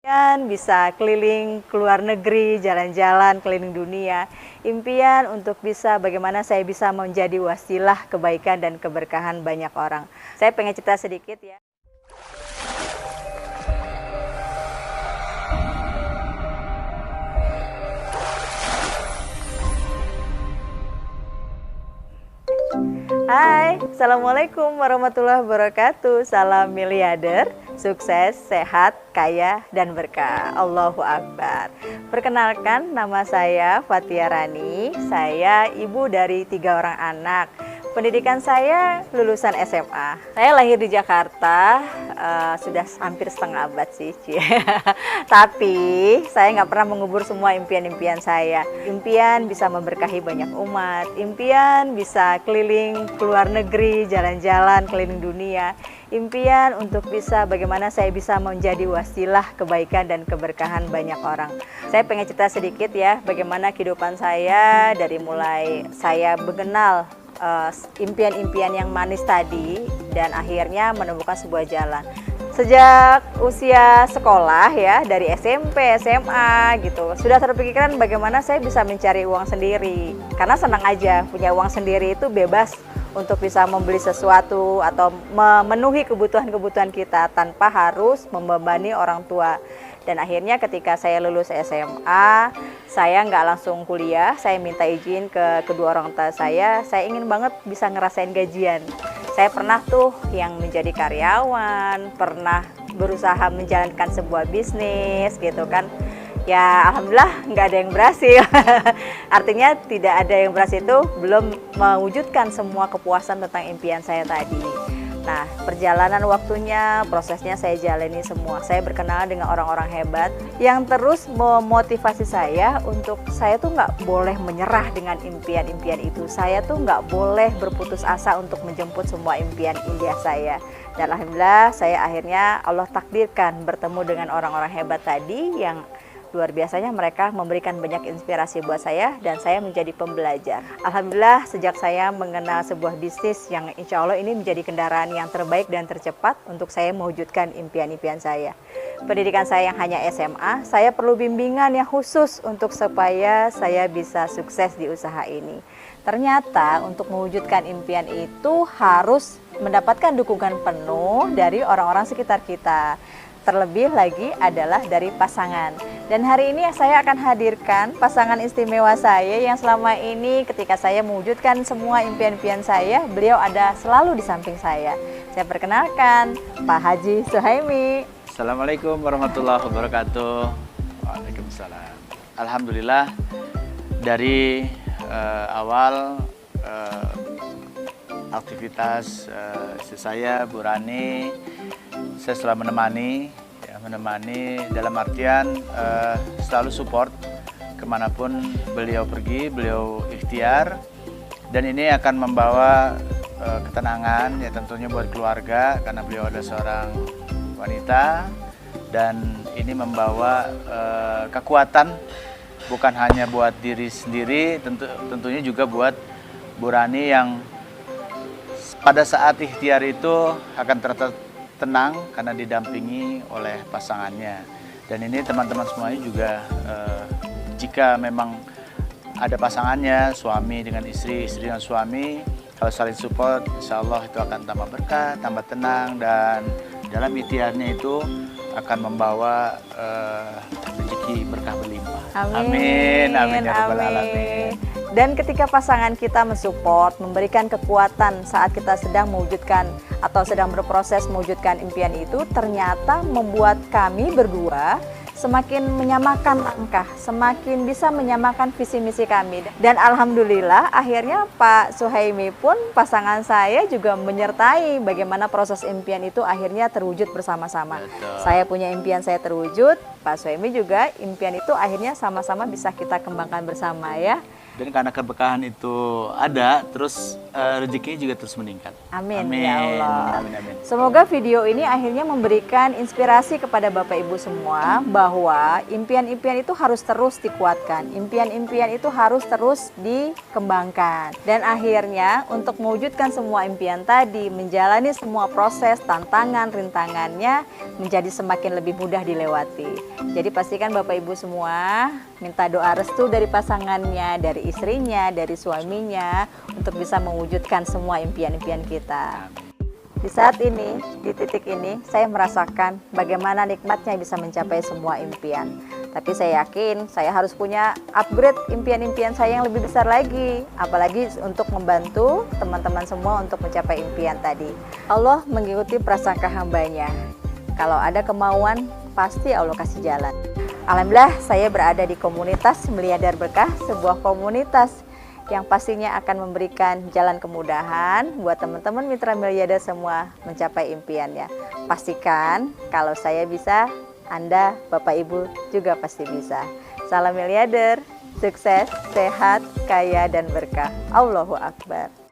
Impian bisa keliling ke luar negeri, jalan-jalan keliling dunia. Impian untuk bisa bagaimana saya bisa menjadi wasilah kebaikan dan keberkahan banyak orang. Saya pengen cerita sedikit ya. Hai, Assalamualaikum warahmatullahi wabarakatuh. Salam miliarder, sukses, sehat, kaya, dan berkah. Allahu Akbar. Perkenalkan, nama saya Fathia Rani. Saya ibu dari 3 orang anak. Pendidikan saya lulusan SMA. Saya lahir di Jakarta, sudah hampir setengah abad sih. Tapi saya nggak pernah mengubur semua impian-impian saya. Impian bisa memberkahi banyak umat, impian bisa keliling ke luar negeri, jalan-jalan keliling dunia. Impian untuk bisa bagaimana saya bisa menjadi wasilah kebaikan dan keberkahan banyak orang. Saya pengen cerita sedikit ya, bagaimana kehidupan saya dari mulai saya mengenal impian-impian yang manis tadi dan akhirnya menemukan sebuah jalan. Sejak usia sekolah ya, dari SMP, SMA gitu, sudah terpikirkan bagaimana saya bisa mencari uang sendiri. Karena senang aja punya uang sendiri, itu bebas untuk bisa membeli sesuatu atau memenuhi kebutuhan-kebutuhan kita tanpa harus membebani orang tua. Dan akhirnya ketika saya lulus SMA, saya nggak langsung kuliah, saya minta izin ke kedua orang tua saya ingin banget bisa ngerasain gajian. Saya pernah tuh yang menjadi karyawan, pernah berusaha menjalankan sebuah bisnis gitu kan. Ya alhamdulillah nggak ada yang berhasil. Artinya tidak ada yang berhasil itu belum mewujudkan semua kepuasan tentang impian saya tadi. Nah, perjalanan waktunya, prosesnya saya jalani semua. Saya berkenalan dengan orang-orang hebat yang terus memotivasi saya untuk saya tuh nggak boleh menyerah dengan impian-impian itu. Saya tuh nggak boleh berputus asa untuk menjemput semua impian indah saya. Dan alhamdulillah saya akhirnya Allah takdirkan bertemu dengan orang-orang hebat tadi yang luar biasanya, mereka memberikan banyak inspirasi buat saya dan saya menjadi pembelajar. Alhamdulillah sejak saya mengenal sebuah bisnis yang insya Allah ini menjadi kendaraan yang terbaik dan tercepat untuk saya mewujudkan impian-impian saya. Pendidikan saya yang hanya SMA, saya perlu bimbingan yang khusus untuk supaya saya bisa sukses di usaha ini. Ternyata untuk mewujudkan impian itu harus mendapatkan dukungan penuh dari orang-orang sekitar kita. Terlebih lagi adalah dari pasangan. Dan hari ini saya akan hadirkan pasangan istimewa saya yang selama ini ketika saya mewujudkan semua impian-impian saya, beliau ada selalu di samping saya. Saya perkenalkan Pak Haji Suhaimi. Assalamualaikum warahmatullahi wabarakatuh. Waalaikumsalam. Alhamdulillah dari awal aktivitas istri saya, Bu Rani, saya selalu menemani dalam artian selalu support kemanapun beliau pergi, beliau ikhtiar, dan ini akan membawa ketenangan ya tentunya buat keluarga karena beliau adalah seorang wanita, dan ini membawa kekuatan bukan hanya buat diri sendiri, tentunya juga buat Bu Rani yang pada saat ikhtiar itu akan tenang karena didampingi oleh pasangannya. Dan ini teman-teman semuanya juga jika memang ada pasangannya, suami dengan istri, istri dengan suami, kalau saling support, insya Allah itu akan tambah berkah, tambah tenang, dan dalam ikhtiarnya itu akan membawa rezeki berkah berlimpah. Amin. Amin ya rabbal alamin. Dan ketika pasangan kita mensupport, memberikan kekuatan saat kita sedang mewujudkan atau sedang berproses mewujudkan impian itu, ternyata membuat kami berdua semakin menyamakan langkah, semakin bisa menyamakan visi misi kami. Dan alhamdulillah akhirnya Pak Suhaimi pun pasangan saya juga menyertai bagaimana proses impian itu akhirnya terwujud bersama-sama. Saya punya impian saya terwujud, Pak Suhaimi juga impian itu akhirnya sama-sama bisa kita kembangkan bersama ya. Dan karena keberkahan itu ada, terus rezekinya juga terus meningkat. Amin, Amin. ya Allah. Amin, amin. Semoga video ini akhirnya memberikan inspirasi kepada Bapak Ibu semua bahwa impian-impian itu harus terus dikuatkan. Impian-impian itu harus terus dikembangkan. Dan akhirnya untuk mewujudkan semua impian tadi, menjalani semua proses, tantangan, rintangannya menjadi semakin lebih mudah dilewati. Jadi pastikan Bapak Ibu semua minta doa restu dari pasangannya, dari istrinya, dari suaminya untuk bisa mewujudkan semua impian-impian kita. Di saat ini, di titik ini, saya merasakan bagaimana nikmatnya bisa mencapai semua impian. Tapi saya yakin saya harus punya upgrade impian-impian saya yang lebih besar lagi. Apalagi untuk membantu teman-teman semua untuk mencapai impian tadi. Allah mengikuti prasangka hambanya. Kalau ada kemauan, pasti Allah kasih jalan. Alhamdulillah saya berada di komunitas Miliarder Berkah, sebuah komunitas yang pastinya akan memberikan jalan kemudahan buat teman-teman mitra miliarder semua mencapai impiannya. Pastikan kalau saya bisa, Anda, Bapak Ibu juga pasti bisa. Salam miliarder, sukses, sehat, kaya, dan berkah. Allahu Akbar.